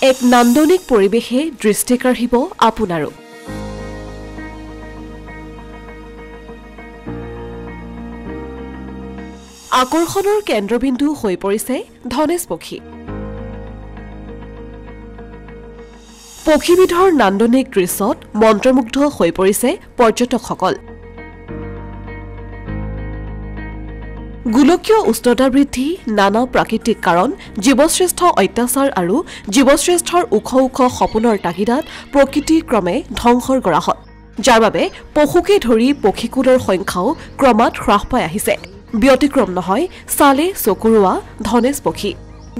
এক নান্দনিক পৰিৱেশে দৃষ্টি কাঢ়িব আপোনাৰো আকৰ্ষণৰ কেন্দ্ৰবিন্দু হৈ পৰিছে ধনেশ পক্ষী পক্ষীবিধৰ নান্দনিক দৃশ্যত মন্ত্ৰমুগ্ধ হৈ পৰিছে পৰ্যটকসকল গোলকীয় উষ্ণতা বৃদ্ধি নানা প্ৰাকৃতিক কাৰণ জীৱশ্ৰেষ্ঠ অত্যাচাৰ আৰু জীৱশ্ৰেষ্ঠৰ ওখ ওখ সপোনৰ তাগিদাত প্ৰকৃতি ক্ৰমে ধ্বংসৰ গৰাহত যাৰ বাবে পশুকে ধৰি পক্ষীকুলৰ সংখ্যাও ক্ৰমাৎ হ্ৰাস পাই আহিছে ব্যতিক্ৰম নহয় চালে চকুৰোৱা ধনেশ পক্ষী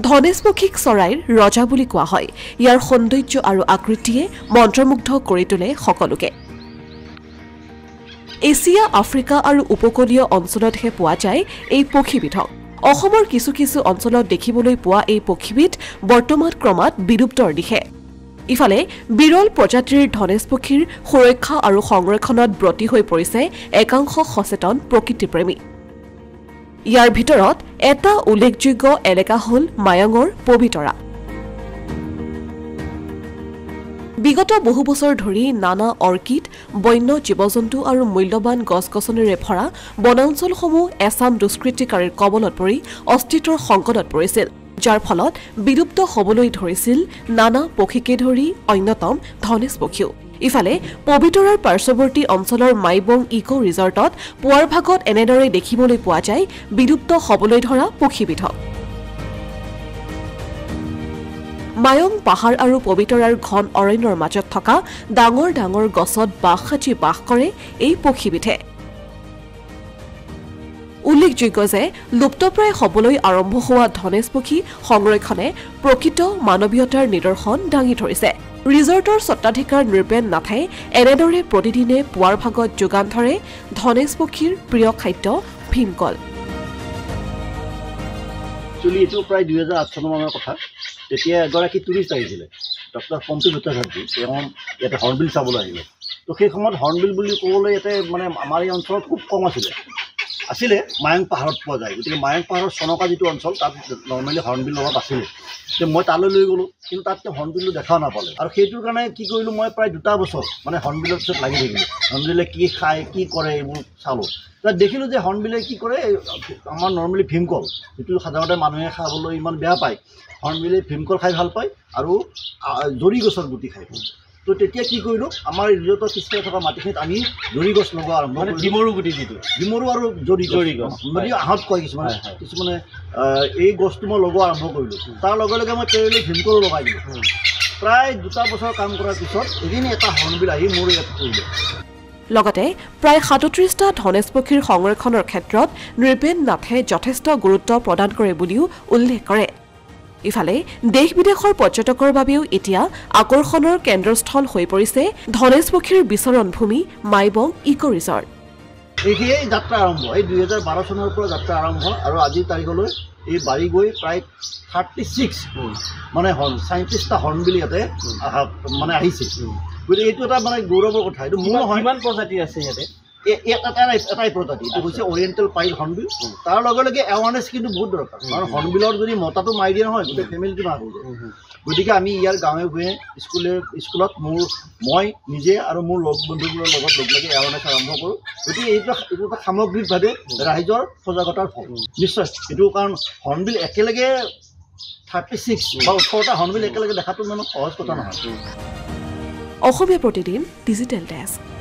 ধনেশ পক্ষীক চৰাইৰ ৰজা বুলি কোৱা হয় ইয়াৰ সৌন্দৰ্য আৰু আকৃতিয়ে মন্ত্ৰমুগ্ধ কৰি তোলে সকলোকে এছিয়া আফ্ৰিকা আৰু উপকূলীয় অঞ্চলতহে পোৱা যায় এই পক্ষীবিধক অসমৰ কিছু কিছু অঞ্চলত দেখিবলৈ পোৱা এই পক্ষীবিধ বৰ্তমান ক্ৰমাৎ বিলুপ্তৰ দিশে ইফালে বিৰল প্ৰজাতিৰ ধনেশ পক্ষীৰ সুৰক্ষা আৰু সংৰক্ষণত ব্ৰতী হৈ পৰিছে একাংশ সচেতন প্ৰকৃতিপ্ৰেমী ইয়াৰ ভিতৰত এটা উল্লেখযোগ্য এলেকা হ'ল মায়ঙৰ পবিতৰা বিগত বহু বছৰ ধৰি নানা অৰ্কিড বন্য জীৱ-জন্তু আৰু মূল্যৱান গছ-গছনিৰে ভৰা বনাঞ্চলসমূহ এছাম দুষ্কৃতিকাৰীৰ কবলত পৰি অস্তিত্বৰ সংকটত পৰিছিল যাৰ ফলত বিলুপ্ত হ'বলৈ ধৰিছিল নানা পক্ষীকে ধৰি অন্যতম ধনেশ পক্ষীও ইফালে পবিতৰাৰ পাৰ্শ্বৱৰ্তী অঞ্চলৰ মাইবং ইকো ৰিজৰ্টত পুৱাৰ ভাগত এনেদৰে দেখিবলৈ পোৱা যায় বিলুপ্ত হ'বলৈ ধৰা পক্ষীবিধক মায়ং পাহাৰ আৰু পবিতৰাৰ ঘন অৰণ্যৰ মাজত থকা ডাঙৰ ডাঙৰ গছত বাস সাজি বাস কৰে এই পক্ষীবিধে উল্লেখযোগ্য যে লুপ্তপ্ৰায় হ'বলৈ আৰম্ভ হোৱা ধনেশ পক্ষী সংৰক্ষণে প্ৰকৃত মানৱীয়তাৰ নিদৰ্শন দাঙি ধৰিছে ৰিজৰ্টৰ স্বত্বাধিকাৰ নৃপেন নাথে এনেদৰে প্ৰতিদিনে পুৱাৰ ভাগত যোগান ধৰে ধনেশ পক্ষীৰ প্ৰিয় খাদ্য ভীমকল এইটো প্ৰায় 2008 চনৰ মানৰ কথা তেতিয়া এগৰাকী টুৰিষ্ট আহিছিলে ডক্টৰ পম্পী ভট্টাচাৰ্যী তেওঁ ইয়াতে হৰ্ণবিল চাবলৈ আহিলে তো সেই সময়ত হৰ্ণবিল বুলি ক'বলৈ ইয়াতে মানে আমাৰ এই অঞ্চলত খুব কম আছিলে মায়ং পাহাৰত পোৱা যায় গতিকে মায়ং পাহাৰৰ চনকা যিটো অঞ্চল তাত নৰ্মেলি হৰ্ণবিল অলপ আছিলে তো মই তালৈ লৈ গ'লোঁ কিন্তু তাত তেওঁ হৰ্ণবিলটো দেখাও নাপালে আৰু সেইটোৰ কাৰণে কি কৰিলোঁ মই প্ৰায় 2 বছৰ মানে হৰ্ণবিলৰ পিছত লাগি থাকিলোঁ হৰ্ণবিলে কি খায় কি কৰে এইবোৰ চালোঁ তাত দেখিলোঁ যে হৰ্ণবিলে কি কৰে আমাৰ নৰ্মেলি ভীমকল যিটো সাধাৰণতে মানুহে খাবলৈ ইমান বেয়া পায় হৰ্ণবিলে ভীমকল খাই ভাল পায় আৰু জৰি গছৰ গুটি খায় তো তেতিয়া কি কৰিলোঁ আমাৰ ৰিজৰ্টৰ পিছফালে থকা মাটিখিনিত আমি জৰি গছ লগোৱা আৰম্ভ মানে ডিমৰু গুটি যিটো ডিমৰু আৰু জৰি গছ মানে আহঁত কয় কিছুমানে এই গছটো মই লগোৱা আৰম্ভ কৰিলোঁ তাৰ লগে লগে মই পেৰেলি ভীমকলো লগাই দিলোঁ প্ৰায় 2 বছৰ কাম কৰাৰ পিছত এদিন এটা হৰ্ণবিল আহি মোৰ ইয়াত পৰিলে লগতে প্ৰায় 37টা ধনেশ পক্ষীৰ সংৰক্ষণৰ ক্ষেত্ৰত নৃপেন নাথে যথেষ্ট গুৰুত্ব প্ৰদান কৰে বুলিও উল্লেখ কৰে ইফালে দেশ বিদেশৰ পৰ্যটকৰ বাবেও এতিয়া আকৰ্ষণৰ কেন্দ্ৰস্থল হৈ পৰিছে ধনেশ পক্ষীৰ বিচৰণ ভূমি মাইবং ইকো ৰিজৰ্ট এই যাত্ৰা আৰম্ভ এই 2012 চনৰ পৰা যাত্ৰা আৰম্ভ আৰু আজিৰ তাৰিখলৈ এই বাঢ়ি গৈ প্ৰায় 36 মানে 37টা হৰ্ণবিল ইয়াতে মানে আহিছে গতিকে এইটো এটা মানে গৌৰৱৰ কথা এইটো মোৰ নহয় ইমান প্ৰজাতি আছে ইয়াতে এটাই প্ৰজাতি এইটো হৈছে অৰিয়েণ্টেল পাইল হৰ্ণবিল তাৰ লগে লগে এৱাৰনেছ কিন্তু বহুত দৰকাৰ কাৰণ হৰ্ণবিলৰ যদি মতাটো মাৰি দিয়ে নহয় গোটেই ফেমিলিটো মাৰিব গতিকে আমি ইয়াৰ গাঁৱে ভূঞে স্কুলত মই নিজে আৰু মোৰ লগ বন্ধুবোৰৰ লগত লগ লাগি এৱাৰনেছ আৰম্ভ কৰোঁ গতিকে এইটো এটা সামগ্ৰিকভাৱে ৰাইজৰ সজাগতাৰ ফল নিশ্চয় এইটো কাৰণ হৰ্ণবিল একেলগে 36 বা 18টা হৰ্ণবিল একেলগে দেখাটো মানে সহজ কথা নহয় অসমীয়া প্ৰতিদিন ডিজিটেল ডেস্ক